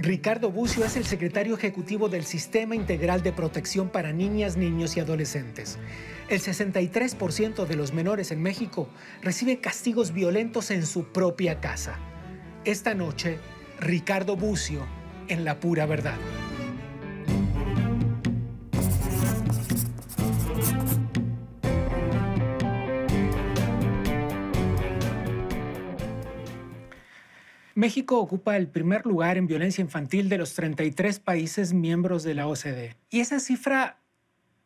Ricardo Bucio es el secretario ejecutivo del Sistema Integral de Protección para Niñas, Niños y Adolescentes. El 63% de los menores en México recibe castigos violentos en su propia casa. Esta noche, Ricardo Bucio en La Pura Verdad. México ocupa el primer lugar en violencia infantil de los 33 países miembros de la OCDE. Y esa cifra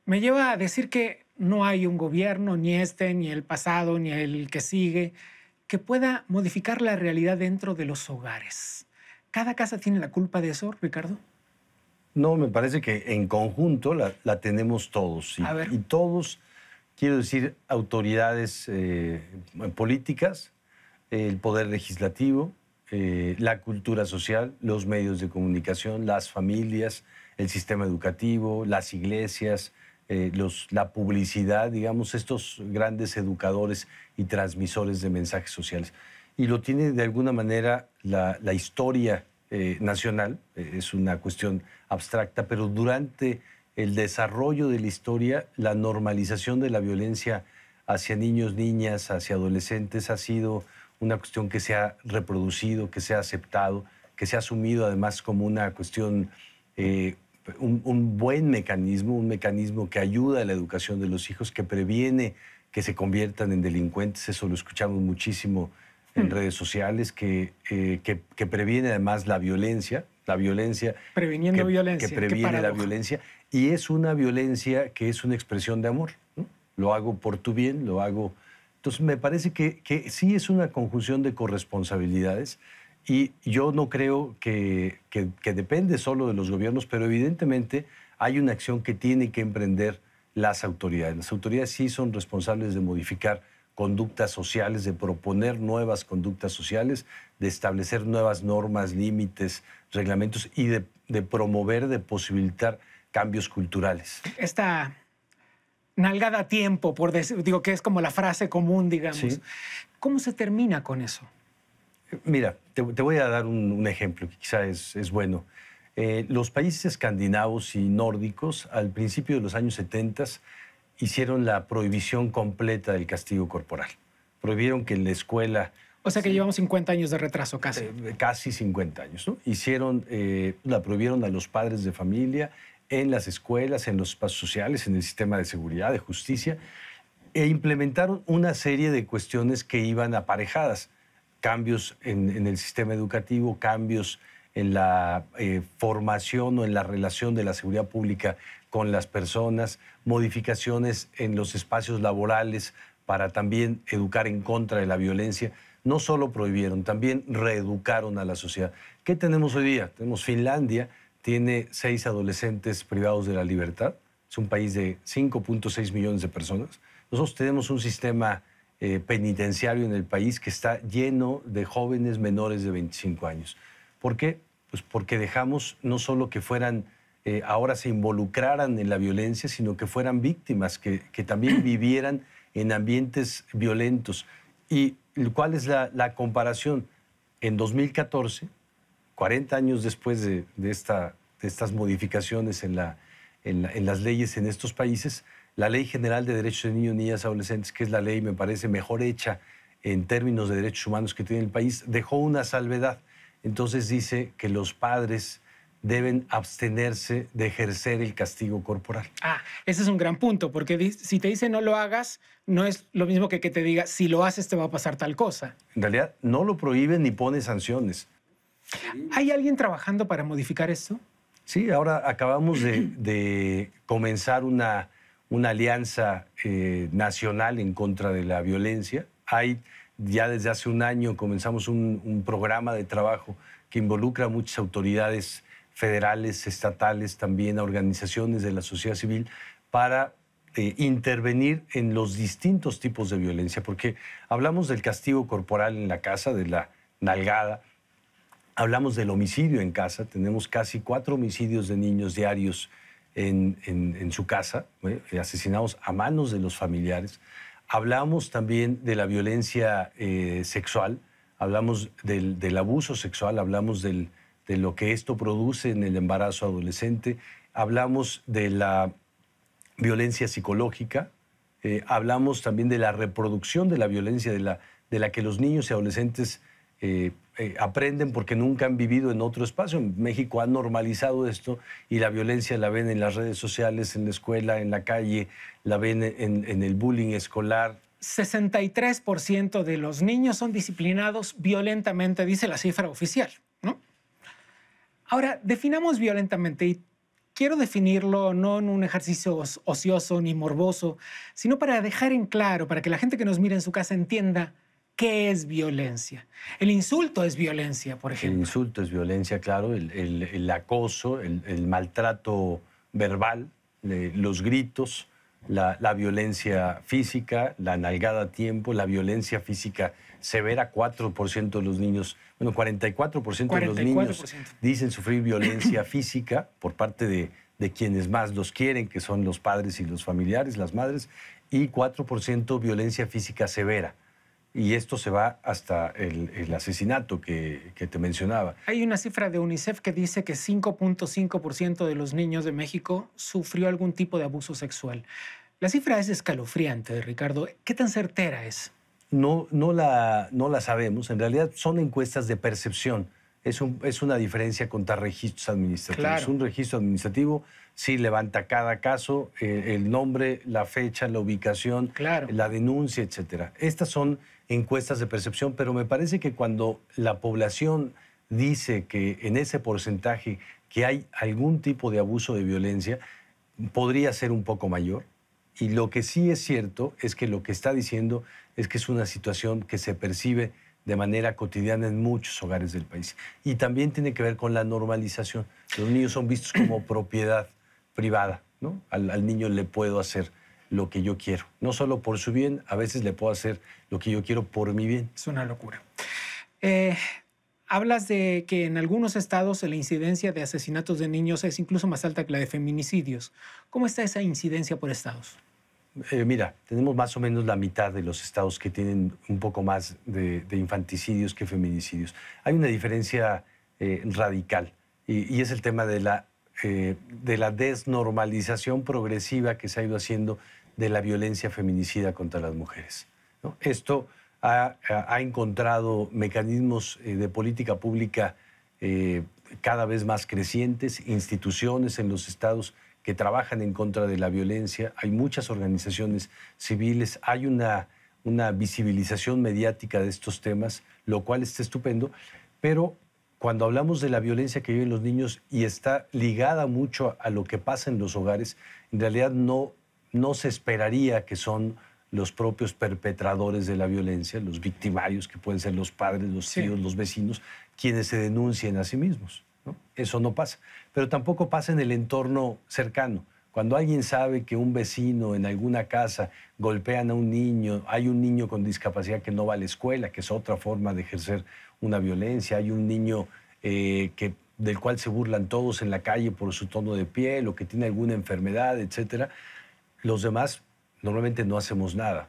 me lleva a decir que no hay un gobierno, ni este, ni el pasado, ni el que sigue, que pueda modificar la realidad dentro de los hogares. ¿Cada casa tiene la culpa de eso, Ricardo? No, me parece que en conjunto la tenemos todos. Y todos, quiero decir, autoridades políticas, el poder legislativo, la cultura social, los medios de comunicación, las familias, el sistema educativo, las iglesias, la publicidad, digamos, estos grandes educadores y transmisores de mensajes sociales. Y lo tiene de alguna manera la historia nacional, es una cuestión abstracta, pero durante el desarrollo de la historia, la normalización de la violencia hacia niños, niñas, hacia adolescentes ha sido una cuestión que se ha reproducido, que se ha aceptado, que se ha asumido además como una cuestión, un buen mecanismo, un mecanismo que ayuda a la educación de los hijos, que previene que se conviertan en delincuentes. Eso lo escuchamos muchísimo en redes sociales, que previene además la violencia previniendo violencia, que previene la violencia, y es una violencia que es una expresión de amor, ¿no? Lo hago por tu bien, lo hago. Entonces, me parece que sí es una conjunción de corresponsabilidades, y yo no creo que depende solo de los gobiernos, pero evidentemente hay una acción que tienen que emprender las autoridades. Las autoridades sí son responsables de modificar conductas sociales, de proponer nuevas conductas sociales, de establecer nuevas normas, límites, reglamentos y de promover, de posibilitar cambios culturales. Esta nalgada a tiempo, por decir, digo que es como la frase común, digamos. Sí. ¿Cómo se termina con eso? Mira, te voy a dar un ejemplo que quizá es bueno. Los países escandinavos y nórdicos, al principio de los años 70, hicieron la prohibición completa del castigo corporal. Prohibieron que en la escuela... O sea que llevamos 50 años de retraso casi. Casi 50 años, ¿no? La prohibieron a los padres de familia, en las escuelas, en los espacios sociales, en el sistema de seguridad, de justicia, e implementaron una serie de cuestiones que iban aparejadas. Cambios en el sistema educativo, cambios en la formación o en la relación de la seguridad pública con las personas, modificaciones en los espacios laborales para también educar en contra de la violencia. No solo prohibieron, también reeducaron a la sociedad. ¿Qué tenemos hoy día? Tenemos Finlandia, tiene 6 adolescentes privados de la libertad. Es un país de 5.6 millones de personas. Nosotros tenemos un sistema penitenciario en el país que está lleno de jóvenes menores de 25 años. ¿Por qué? Pues porque dejamos no solo que fueran, ahora se involucraran en la violencia, sino que fueran víctimas, que también vivieran en ambientes violentos. ¿Y cuál es la comparación? En 2014, 40 años después de estas modificaciones en las leyes en estos países, la Ley General de Derechos de Niños, Niñas y Adolescentes, que es la ley, me parece, mejor hecha en términos de derechos humanos que tiene el país, dejó una salvedad. Entonces dice que los padres deben abstenerse de ejercer el castigo corporal. Ese es un gran punto, porque si te dice no lo hagas, no es lo mismo que te diga si lo haces te va a pasar tal cosa. En realidad no lo prohíbe ni pone sanciones. ¿Hay alguien trabajando para modificar esto? Sí, ahora acabamos de comenzar una alianza nacional en contra de la violencia. Ya desde hace un año comenzamos un programa de trabajo que involucra a muchas autoridades federales, estatales, también a organizaciones de la sociedad civil para intervenir en los distintos tipos de violencia, porque hablamos del castigo corporal en la casa, de la nalgada, hablamos del homicidio en casa, tenemos casi 4 homicidios de niños diarios en su casa, asesinados a manos de los familiares. Hablamos también de la violencia sexual, hablamos del abuso sexual, hablamos del de lo que esto produce en el embarazo adolescente. Hablamos de la violencia psicológica, hablamos también de la reproducción de la violencia de la que los niños y adolescentes aprenden porque nunca han vivido en otro espacio. En México han normalizado esto y la violencia la ven en las redes sociales, en la escuela, en la calle, la ven en el bullying escolar. 63% de los niños son disciplinados violentamente, dice la cifra oficial, ¿no? Ahora, definamos violentamente y quiero definirlo no en un ejercicio ocioso ni morboso, sino para dejar en claro, para que la gente que nos mira en su casa entienda qué es violencia. El insulto es violencia, por ejemplo. El insulto es violencia, claro, el acoso, el maltrato verbal, los gritos, la violencia física, la nalgada a tiempo, la violencia física severa. 4% de los niños, bueno, 44% de los niños dicen sufrir violencia física por parte de quienes más los quieren, que son los padres y los familiares, las madres, y 4% violencia física severa. Y esto se va hasta el asesinato que te mencionaba. Hay una cifra de UNICEF que dice que 5.5% de los niños de México sufrió algún tipo de abuso sexual. La cifra es escalofriante, Ricardo. ¿Qué tan certera es? No la sabemos. En realidad son encuestas de percepción. Es una diferencia contra registros administrativos. Claro. Un registro administrativo sí levanta cada caso, el nombre, la fecha, la ubicación, claro, la denuncia, etcétera. Estas son encuestas de percepción, pero me parece que cuando la población dice que en ese porcentaje que hay algún tipo de abuso de violencia, podría ser un poco mayor. Y lo que sí es cierto es que lo que está diciendo es que es una situación que se percibe de manera cotidiana en muchos hogares del país. Y también tiene que ver con la normalización. Los niños son vistos como propiedad privada, ¿no? Al niño le puedo hacer lo que yo quiero. No solo por su bien, a veces le puedo hacer lo que yo quiero por mi bien. Es una locura. Hablas de que en algunos estados la incidencia de asesinatos de niños es incluso más alta que la de feminicidios. ¿Cómo está esa incidencia por estados? Mira, tenemos más o menos la mitad de los estados que tienen un poco más de infanticidios que feminicidios. Hay una diferencia radical y es el tema de la desnormalización progresiva que se ha ido haciendo de la violencia feminicida contra las mujeres, ¿no? Esto ha encontrado mecanismos de política pública cada vez más crecientes, instituciones en los estados que trabajan en contra de la violencia, hay muchas organizaciones civiles, hay una visibilización mediática de estos temas, lo cual está estupendo, pero cuando hablamos de la violencia que viven los niños y está ligada mucho a lo que pasa en los hogares, en realidad no se esperaría que son los propios perpetradores de la violencia, los victimarios, que pueden ser los padres, los tíos, los vecinos, quienes se denuncien a sí mismos, ¿no? Eso no pasa. Pero tampoco pasa en el entorno cercano. Cuando alguien sabe que un vecino en alguna casa golpean a un niño, hay un niño con discapacidad que no va a la escuela, que es otra forma de ejercer una violencia, hay un niño del cual se burlan todos en la calle por su tono de piel o que tiene alguna enfermedad, etcétera, los demás normalmente no hacemos nada.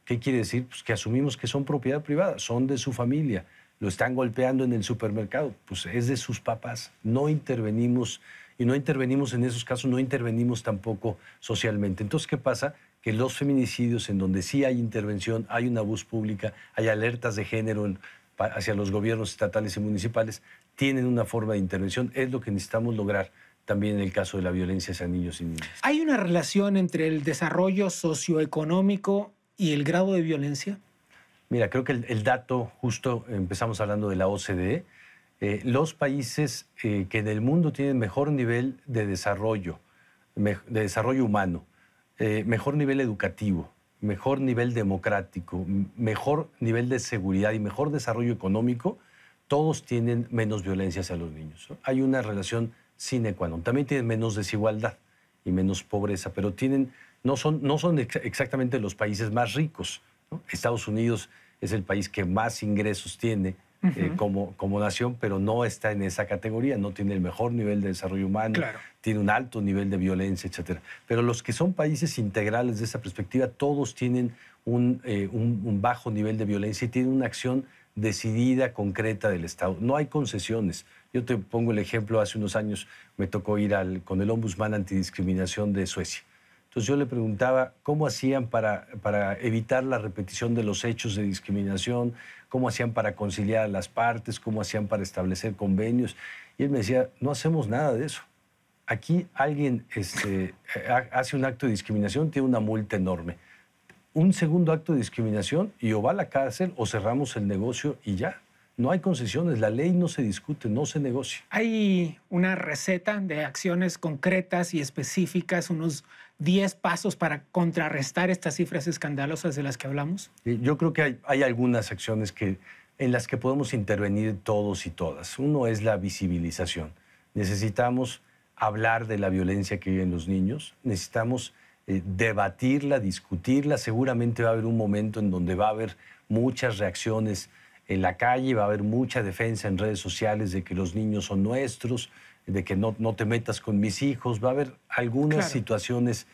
¿Qué quiere decir? Pues que asumimos que son propiedad privada, son de su familia, lo están golpeando en el supermercado, pues es de sus papás. No intervenimos, y no intervenimos en esos casos, no intervenimos tampoco socialmente. Entonces, ¿qué pasa? Que los feminicidios, en donde sí hay intervención, hay una voz pública, hay alertas de género hacia los gobiernos estatales y municipales, tienen una forma de intervención. Es lo que necesitamos lograr también en el caso de la violencia hacia niños y niñas. ¿Hay una relación entre el desarrollo socioeconómico y el grado de violencia? Mira, creo que el dato, justo empezamos hablando de la OCDE, los países que en el mundo tienen mejor nivel de desarrollo humano, mejor nivel educativo, mejor nivel democrático, mejor nivel de seguridad y mejor desarrollo económico, todos tienen menos violencia hacia los niños, ¿no? Hay una relación sine qua non. También tienen menos desigualdad y menos pobreza, pero no son exactamente los países más ricos, ¿no? Estados Unidos es el país que más ingresos tiene como nación, pero no está en esa categoría, no tiene el mejor nivel de desarrollo humano, claro, tiene un alto nivel de violencia, etcétera. Pero los que son países integrales de esa perspectiva, todos tienen un bajo nivel de violencia y tienen una acción decidida, concreta del Estado. No hay concesiones. Yo te pongo el ejemplo, hace unos años me tocó ir con el Ombudsman Antidiscriminación de Suecia. Entonces yo le preguntaba cómo hacían para evitar la repetición de los hechos de discriminación, cómo hacían para conciliar a las partes, cómo hacían para establecer convenios. Y él me decía, no hacemos nada de eso. Aquí alguien hace un acto de discriminación, tiene una multa enorme. Un segundo acto de discriminación y o va a la cárcel o cerramos el negocio y ya. No hay concesiones, la ley no se discute, no se negocia. Hay una receta de acciones concretas y específicas, unos 10 pasos para contrarrestar estas cifras escandalosas de las que hablamos. Yo creo que hay algunas acciones en las que podemos intervenir todos y todas. Uno es la visibilización. Necesitamos hablar de la violencia que viven los niños, necesitamos debatirla, discutirla. Seguramente va a haber un momento en donde va a haber muchas reacciones en la calle, va a haber mucha defensa en redes sociales de que los niños son nuestros, de que no te metas con mis hijos. Va a haber algunas situaciones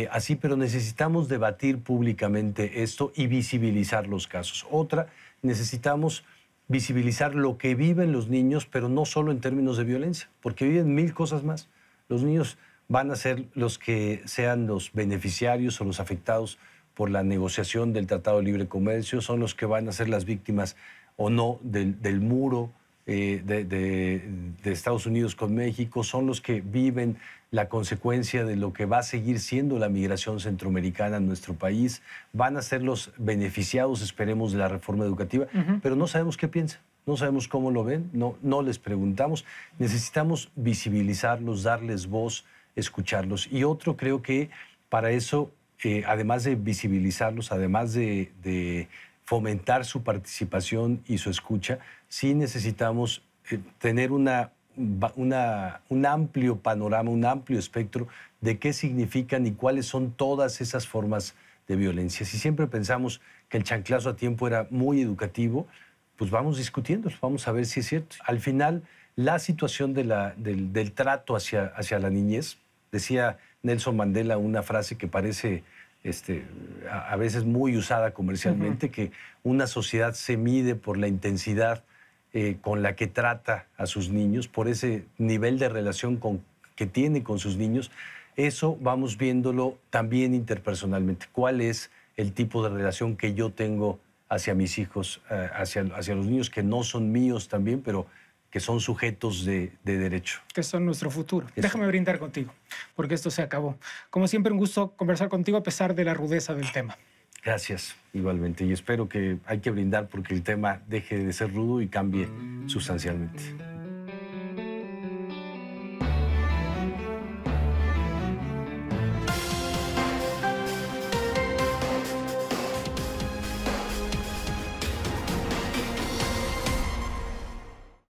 así, pero necesitamos debatir públicamente esto y visibilizar los casos. Otra, necesitamos visibilizar lo que viven los niños, pero no solo en términos de violencia, porque viven mil cosas más. Los niños van a ser los que sean los beneficiarios o los afectados por la negociación del Tratado de Libre Comercio, son los que van a ser las víctimas o no del muro de Estados Unidos con México, son los que viven la consecuencia de lo que va a seguir siendo la migración centroamericana en nuestro país, van a ser los beneficiados, esperemos, de la reforma educativa, pero no sabemos qué piensan, no sabemos cómo lo ven, no les preguntamos. Necesitamos visibilizarlos, darles voz, escucharlos. Y otro, creo que para eso, además de visibilizarlos, además de fomentar su participación y su escucha, sí necesitamos tener un amplio panorama, un amplio espectro de qué significan y cuáles son todas esas formas de violencia. Si siempre pensamos que el chanclazo a tiempo era muy educativo, pues vamos discutiendo, vamos a ver si es cierto. Al final, la situación del trato hacia la niñez, decía Nelson Mandela una frase que parece a veces muy usada comercialmente, que una sociedad se mide por la intensidad con la que trata a sus niños, por ese nivel de relación que tiene con sus niños. Eso vamos viéndolo también interpersonalmente. ¿Cuál es el tipo de relación que yo tengo hacia mis hijos, hacia los niños que no son míos también, pero que son sujetos de derecho? Que son nuestro futuro. Déjame brindar contigo, porque esto se acabó. Como siempre, un gusto conversar contigo a pesar de la rudeza del tema. Gracias, igualmente. Y espero que hay que brindar porque el tema deje de ser rudo y cambie sustancialmente.